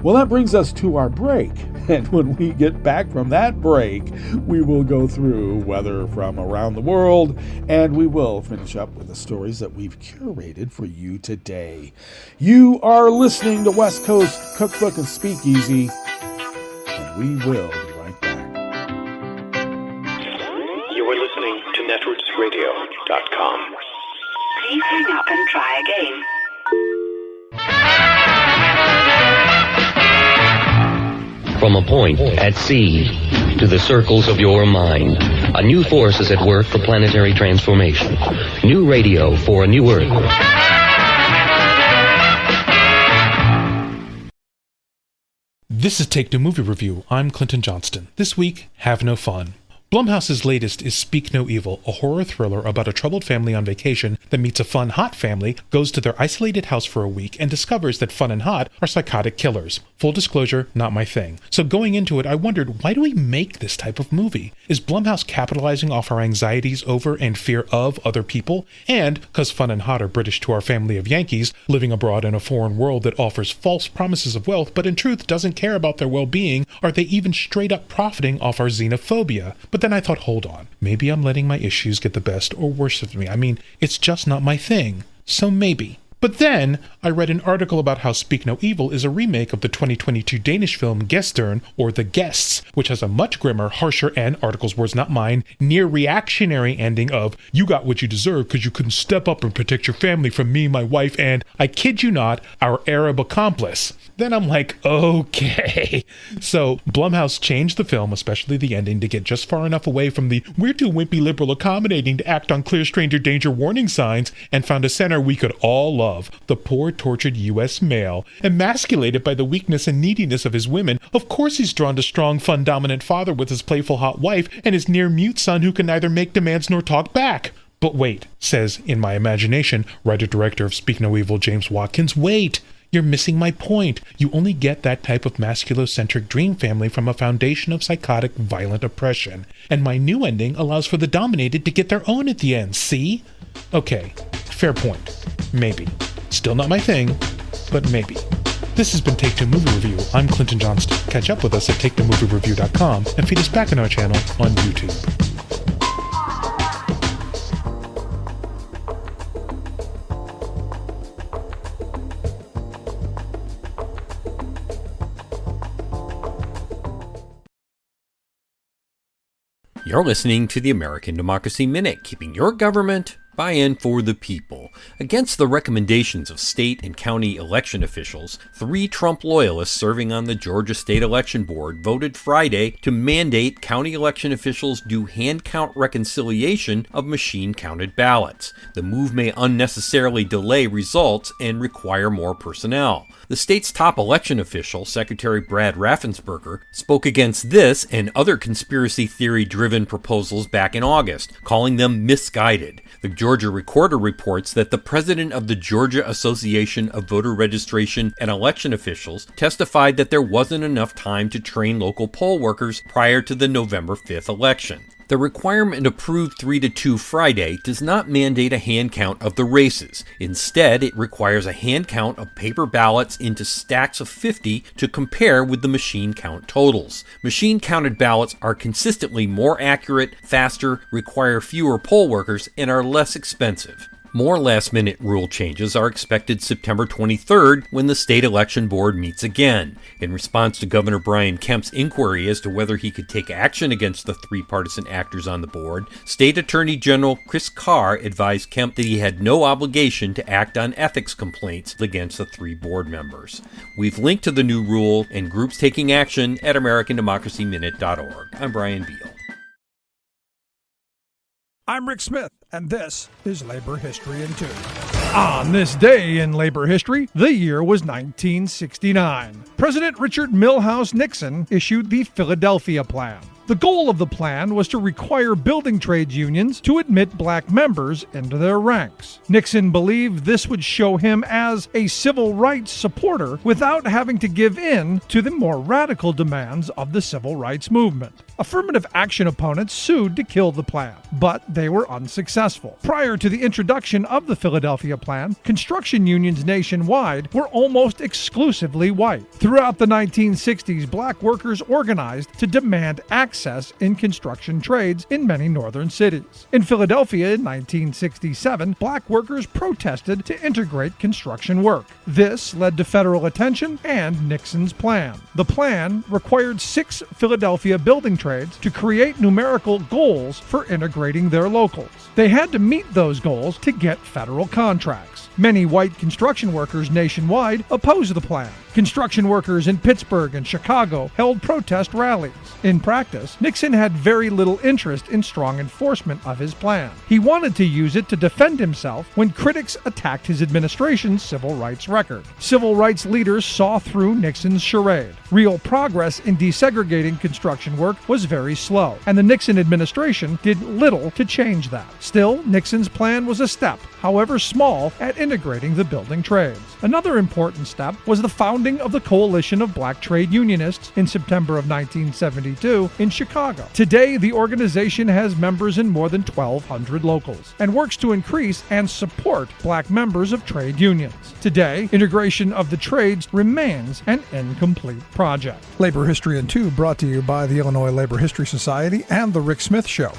Well, that brings us to our break. And when we get back from that break, we will go through weather from around the world, and we will finish up with the stories that we've curated for you today. You are listening to West Coast Cookbook and Speakeasy, and we will be right back. You are listening to netrootsradio.com. Please hang up and try again. From a point at sea to the circles of your mind, a new force is at work for planetary transformation. New radio for a new Earth. This is Take Two Movie Review. I'm Clinton Johnston. This week, have no fun. Blumhouse's latest is Speak No Evil, a horror thriller about a troubled family on vacation that meets a fun, hot family, goes to their isolated house for a week, and discovers that fun and hot are psychotic killers. Full disclosure, not my thing. So going into it, I wondered, why do we make this type of movie? Is Blumhouse capitalizing off our anxieties over and fear of other people? And, because fun and hot are British to our family of Yankees, living abroad in a foreign world that offers false promises of wealth, but in truth doesn't care about their well-being, are they even straight up profiting off our xenophobia? But then I thought, hold on, maybe I'm letting my issues get the best or worst of me. I mean, it's just not my thing. So maybe. But then, I read an article about how Speak No Evil is a remake of the 2022 Danish film Gæsterne, or The Guests, which has a much grimmer, harsher, and, article's words not mine, near-reactionary ending of, you got what you deserve because you couldn't step up and protect your family from me, my wife, and, I kid you not, our Arab accomplice. Then I'm like, okay. So Blumhouse changed the film, especially the ending, to get just far enough away from the we're too wimpy liberal accommodating to act on clear stranger danger warning signs, and found a center we could all love, the poor tortured U.S. male, emasculated by the weakness and neediness of his women. Of course he's drawn to strong, fun, dominant father with his playful hot wife and his near-mute son who can neither make demands nor talk back. But wait, says, in my imagination, writer-director of Speak No Evil James Watkins, wait! You're missing my point. You only get that type of masculocentric dream family from a foundation of psychotic, violent oppression. And my new ending allows for the dominated to get their own at the end, see? Okay, fair point. Maybe. Still not my thing, but maybe. This has been Take Two Movie Review. I'm Clinton Johnston. Catch up with us at TakeTwoMovieReview.com and feed us back on our channel on YouTube. You're listening to the American Democracy Minute, keeping your government by-in for the people. Against the recommendations of state and county election officials, 3 Trump loyalists serving on the Georgia State Election Board voted Friday to mandate county election officials do hand count reconciliation of machine-counted ballots. The move may unnecessarily delay results and require more personnel. The state's top election official, Secretary Brad Raffensperger, spoke against this and other conspiracy theory-driven proposals back in August, calling them misguided. The Georgia Recorder reports that the president of the Georgia Association of Voter Registration and Election Officials testified that there wasn't enough time to train local poll workers prior to the November 5th election. The requirement approved 3-2 Friday does not mandate a hand count of the races. Instead, it requires a hand count of paper ballots into stacks of 50 to compare with the machine count totals. Machine counted ballots are consistently more accurate, faster, require fewer poll workers, and are less expensive. More last-minute rule changes are expected September 23rd when the state election board meets again. In response to Governor Brian Kemp's inquiry as to whether he could take action against the three partisan actors on the board, State Attorney General Chris Carr advised Kemp that he had no obligation to act on ethics complaints against the three board members. We've linked to the new rule and groups taking action at AmericanDemocracyMinute.org. I'm Brian Beal. I'm Rick Smith, and this is Labor History in 2. On this day in labor history, the year was 1969. President Richard Milhous Nixon issued the Philadelphia Plan. The goal of the plan was to require building trades unions to admit black members into their ranks. Nixon believed this would show him as a civil rights supporter without having to give in to the more radical demands of the civil rights movement. Affirmative action opponents sued to kill the plan, but they were unsuccessful. Prior to the introduction of the Philadelphia Plan, construction unions nationwide were almost exclusively white. Throughout the 1960s, black workers organized to demand access in construction trades in many northern cities. In Philadelphia in 1967, black workers protested to integrate construction work. This led to federal attention and Nixon's plan. The plan required 6 Philadelphia building trades to create numerical goals for integrating their locals. They had to meet those goals to get federal contracts. Many white construction workers nationwide opposed the plan. Construction workers in Pittsburgh and Chicago held protest rallies. In practice, Nixon had very little interest in strong enforcement of his plan. He wanted to use it to defend himself when critics attacked his administration's civil rights record. Civil rights leaders saw through Nixon's charade. Real progress in desegregating construction work was very slow, and the Nixon administration did little to change that. Still, Nixon's plan was a step, however small, at integrating the building trades. Another important step was the founding of the Coalition of Black Trade Unionists in September of 1972 in Chicago. Today, the organization has members in more than 1,200 locals and works to increase and support black members of trade unions. Today, integration of the trades remains an incomplete project. Labor History in 2 brought to you by the Illinois Labor History Society and The Rick Smith Show.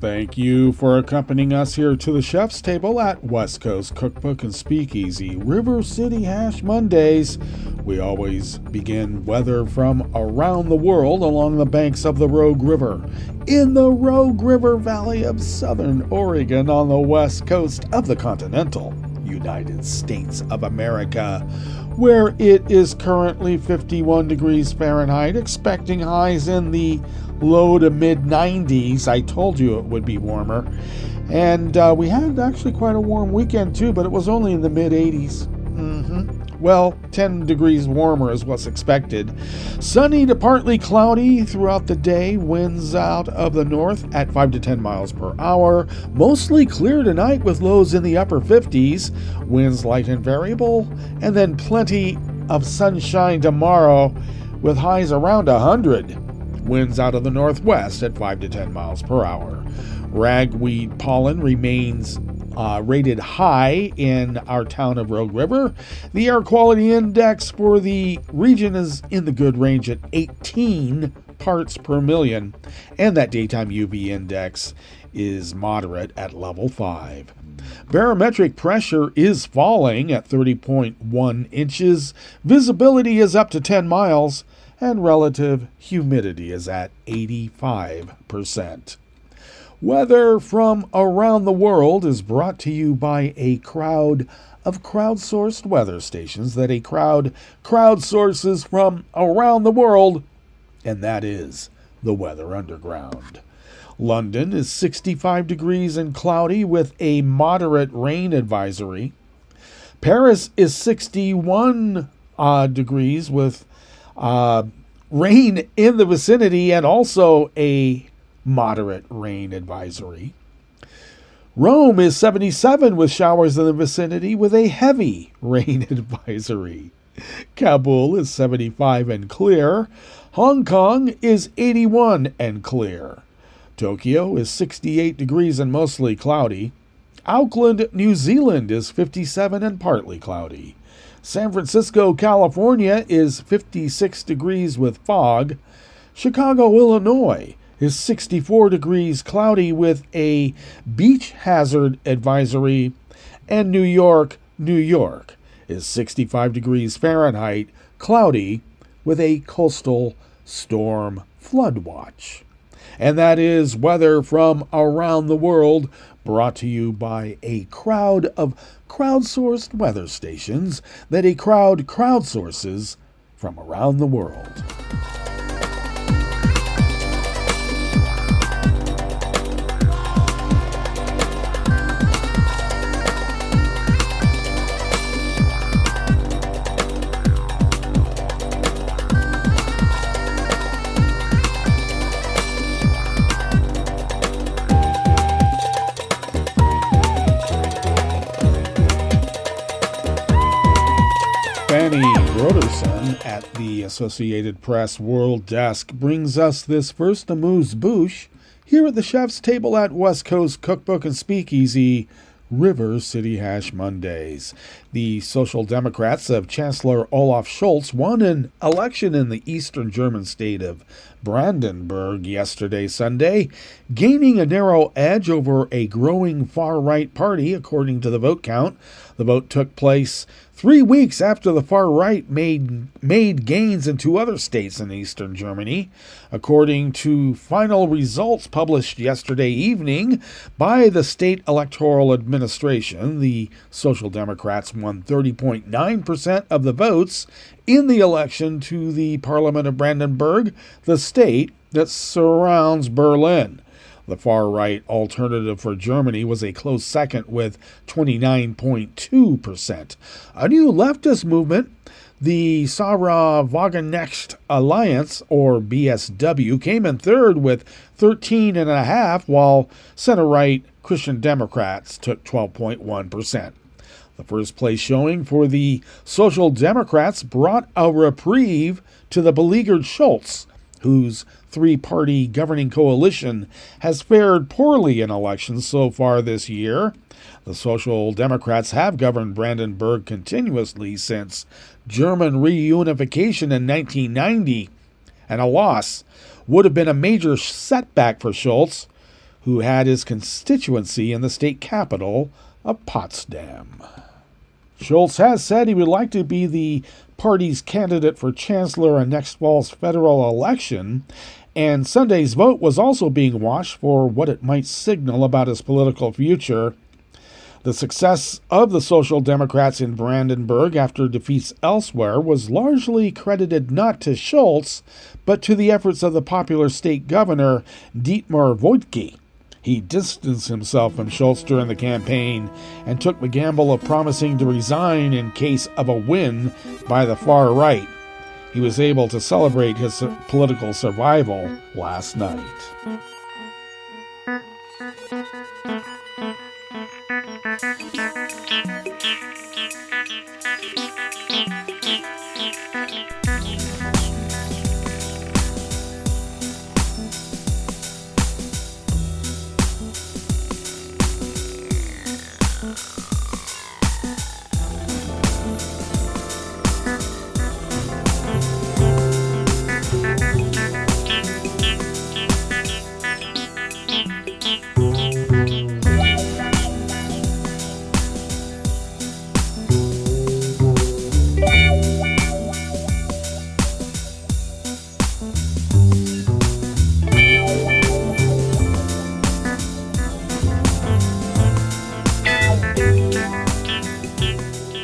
Thank you for accompanying us here to the chef's table at West Coast Cookbook and Speakeasy, River City Hash Mondays. We always begin weather from around the world along the banks of the Rogue River, in the Rogue River Valley of Southern Oregon on the west coast of the continental United States of America, where it is currently 51 degrees Fahrenheit, expecting highs in the low to mid 90s. I told you it would be warmer. And we had actually quite a warm weekend too, but it was only in the mid 80s. Well, 10 degrees warmer is what's expected. Sunny to partly cloudy throughout the day. Winds out of the north at 5 to 10 miles per hour. Mostly clear tonight with lows in the upper 50s. Winds light and variable. And then plenty of sunshine tomorrow with highs around 100. Winds out of the northwest at 5 to 10 miles per hour. Ragweed pollen remains rated high in our town of Rogue River. The air quality index for the region is in the good range at 18 parts per million, and that daytime UV index is moderate at level 5. Barometric pressure is falling at 30.1 inches. Visibility is up to 10 miles, and relative humidity is at 85%. Weather from around the world is brought to you by a crowd of crowdsourced weather stations that a crowd crowdsources from around the world, and that is the Weather Underground. London is 65 degrees and cloudy with a moderate rain advisory. Paris is 61 degrees with rain in the vicinity and also a moderate rain advisory. Rome is 77 with showers in the vicinity with a heavy rain advisory. Kabul is 75 and clear. Hong Kong is 81 and clear. Tokyo is 68 degrees and mostly cloudy. Auckland, New Zealand is 57 and partly cloudy. San Francisco, California is 56 degrees with fog. Chicago, Illinois is 64 degrees cloudy with a beach hazard advisory. And New York, New York is 65 degrees Fahrenheit, cloudy with a coastal storm flood watch. And that is weather from around the world, brought to you by a crowd of crowdsourced weather stations that a crowd crowdsources from around the world. Fanny Broderson at the Associated Press World Desk brings us this first amuse-bouche here at the chef's table at West Coast Cookbook and Speakeasy, River City Hash Mondays. The Social Democrats of Chancellor Olaf Scholz won an election in the eastern German state of Brandenburg yesterday, Sunday, gaining a narrow edge over a growing far-right party, according to the vote count. The vote took place 3 weeks after the far right made gains in 2 other states in eastern Germany. According to final results published yesterday evening by the State Electoral Administration, the Social Democrats won 30.9% of the votes in the election to the Parliament of Brandenburg, the state that surrounds Berlin. The far-right Alternative for Germany was a close second with 29.2%. A new leftist movement, the Sarah Wagenknecht Alliance, or BSW, came in third with 13.5%, while center-right Christian Democrats took 12.1%. The first place showing for the Social Democrats brought a reprieve to the beleaguered Scholz, whose 3-party governing coalition has fared poorly in elections so far this year. The Social Democrats have governed Brandenburg continuously since German reunification in 1990, and a loss would have been a major setback for Scholz, who had his constituency in the state capital of Potsdam. Scholz has said he would like to be the party's candidate for chancellor in next fall's federal election, and Sunday's vote was also being watched for what it might signal about his political future. The success of the Social Democrats in Brandenburg after defeats elsewhere was largely credited not to Scholz, but to the efforts of the popular state governor, Dietmar Woidke. He distanced himself from Scholz during the campaign and took the gamble of promising to resign in case of a win by the far right. He was able to celebrate his political survival last night.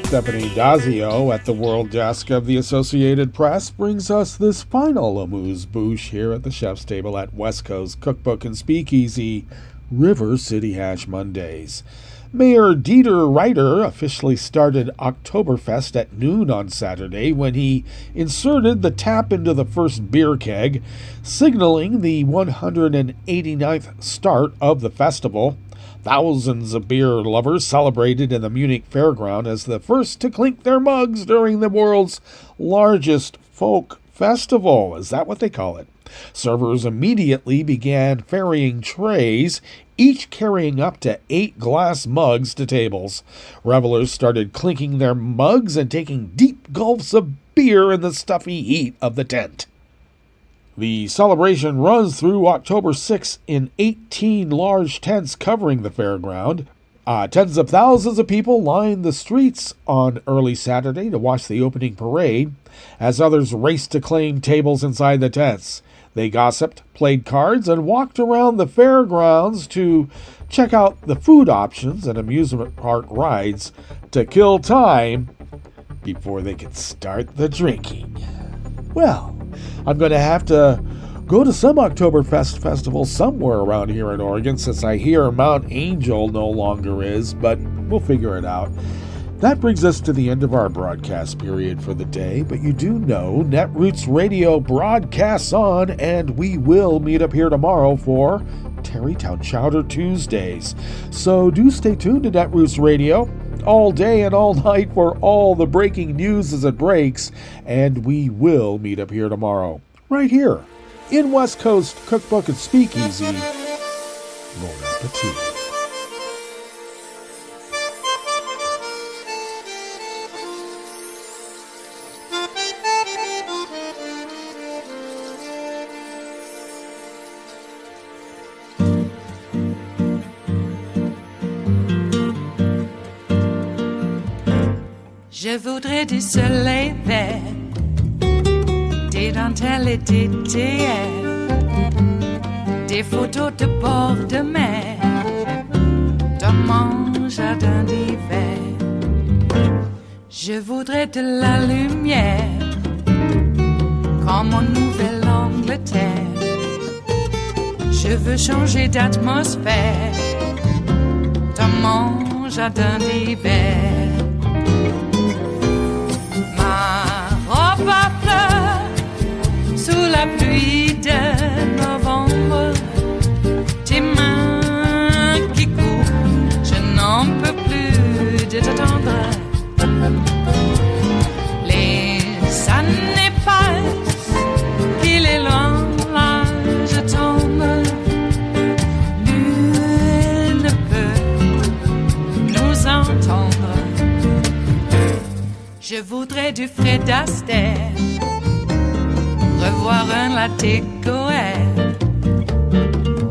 Stephanie Dazio at the World Desk of the Associated Press brings us this final amuse-bouche here at the chef's table at West Coast Cookbook and Speakeasy, River City Hash Mondays. Mayor Dieter Reiter officially started Oktoberfest at noon on Saturday when he inserted the tap into the first beer keg, signaling the 189th start of the festival. Thousands of beer lovers celebrated in the Munich fairground as the first to clink their mugs during the world's largest folk festival. Is that what they call it? Servers immediately began ferrying trays, each carrying up to 8 glass mugs to tables. Revelers started clinking their mugs and taking deep gulps of beer in the stuffy heat of the tent. The celebration runs through October 6th in 18 large tents covering the fairground. Tens of thousands of people lined the streets on early Saturday to watch the opening parade, as others raced to claim tables inside the tents. They gossiped, played cards, and walked around the fairgrounds to check out the food options and amusement park rides to kill time before they could start the drinking. Well, I'm going to have to go to some Oktoberfest festival somewhere around here in Oregon, since I hear Mount Angel no longer is, but we'll figure it out. That brings us to the end of our broadcast period for the day, but you do know Netroots Radio broadcasts on, and we will meet up here tomorrow for Tarrytown Chowder Tuesdays. So do stay tuned to Netroots Radio all day and all night for all the breaking news as it breaks, and we will meet up here tomorrow, right here in West Coast Cookbook and Speakeasy. Bon appetit. Je voudrais du soleil vert, des dentelles et des théières, des photos de bord de mer, dans mon jardin d'hiver. Je voudrais de la lumière, comme en Nouvelle-Angleterre. Je veux changer d'atmosphère, dans mon jardin d'hiver. Robe à fleurs sous la pluie de novembre, tes mains qui courent, je n'en peux plus de t'attendre. Les années passent, qu'il est loin, là je tombe. Nul ne peut nous entendre. Je voudrais du Fred Astaire, revoir un latte Goël.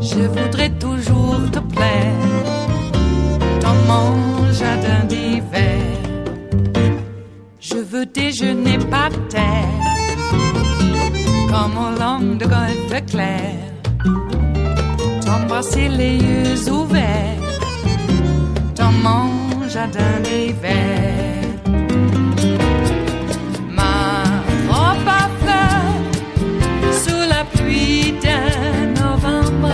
Je voudrais toujours te plaire dans mon jardin d'hiver. Je veux déjeuner par terre, comme au long de golfe clair, t'embrasser les yeux ouverts dans mon jardin d'hiver. De novembre,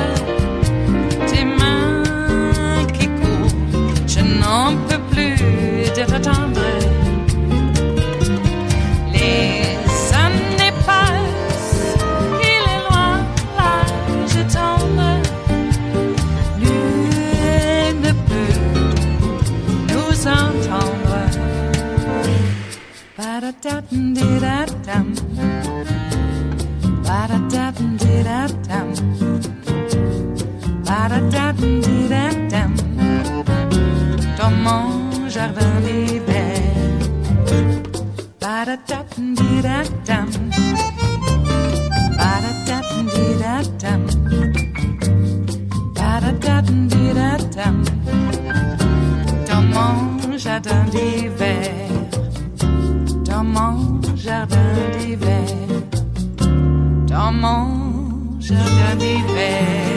tes mains qui courent, je n'en peux plus de t'attendre. Les années passent, il est loin, là je tombe. Nul ne peut nous entendre. Ba-da-da-dum-di-da-dum. Ba-da-da-dum-di-da-dum. Ba-da-da-dum-di-da-dum. Dans mon jardin d'hiver. Ba-da-da-dum-di-da-dum. Ba-da-da-dum-di-da-dum. Ba-da-da-dum-di-da-dum. Dans mon jardin d'hiver. Dans mon jardin d'hiver. Dans mon jardin d'hiver.